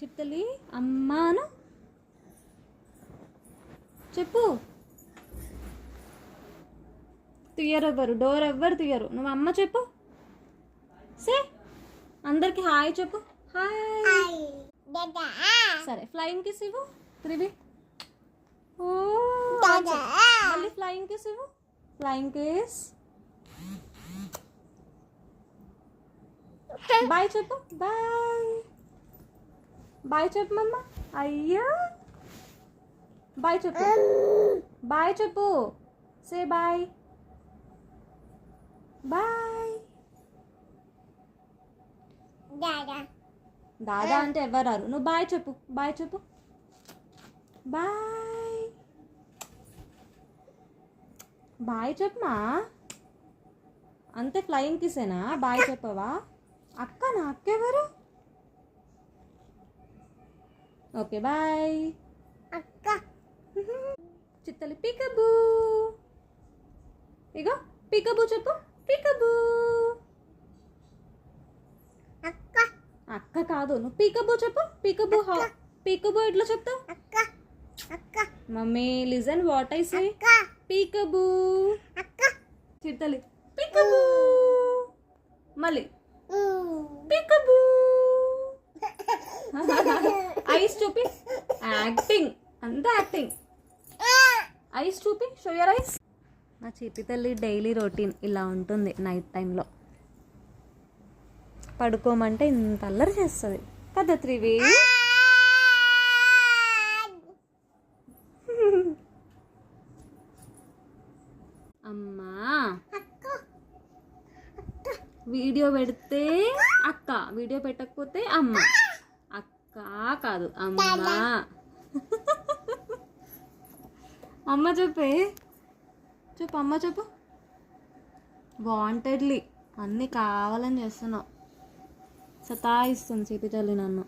చిట్టలి అమ్మాను చెప్పు. తీయరు ఎవ్వరు, డోర్ ఎవ్వరు తీయరు. నువ్వు అమ్మ చెప్పు. సే అందరికి హాయ్ చెప్పు. హాయ్. సరే ఫ్లయింగ్ కిస్ ఇవ్వు త్రివి. ఓ మళ్ళీ ఫ్లయింగ్ కిస్ ఇవ్వు. Flying kiss. బాయ్ చెప్పు. బాయ్ బాయ్ చెప్పు మమ్మ. అయ్యో బాయ్ చెప్పు. బాయ్ చెప్పు. Say bye. బాయ్. దాదా అంటే ఎవరారు? నువ్వు బాయ్ చెప్పు. బాయ్ చెప్పు. బాయ్. బాయ్ చెప్పమా. అంతే ఫ్లయింగ్ కిసేనా? బాయ్ చెప్పవా? అక్కనా? అక్క ఎవరు? Okay bye. అక్క చిత్తలి పీకబూ. ఇగో పీకబూ చెప్పు. పీకబూ. అక్క అక్క కాదు, నువ్వు పీకబూ చెప్పు. పీకబూ. పీకబూ ఎట్లా చెప్తావు? అక్క అక్క. Mummy listen what I say. Peekaboo. అక్క చిత్తలి పీకబూ. మళ్ళీ పీకబూ. ఐస్ చూపి. యాక్టింగ్ అంతా యాక్టింగ్. ఐస్ చూపి. Show your eyes. నా చిట్టి తల్లి డైలీ రొటీన్ ఇలా ఉంటుంది. నైట్ టైంలో పడుకోమంటే ఇంత అల్లరి చేస్తుంది కదా త్రివి. అమ్మా వీడియో పెడితే అక్క, వీడియో పెట్టకపోతే అమ్మ. అక్క కాదు అమ్మ. అమ్మ చెప్పే. చెప్పు అమ్మ చెప్పు. వాంటెడ్లీ అన్నీ కావాలని చేస్తున్నావు. సతాయిస్తుంది చిట్టి తల్లి నన్ను.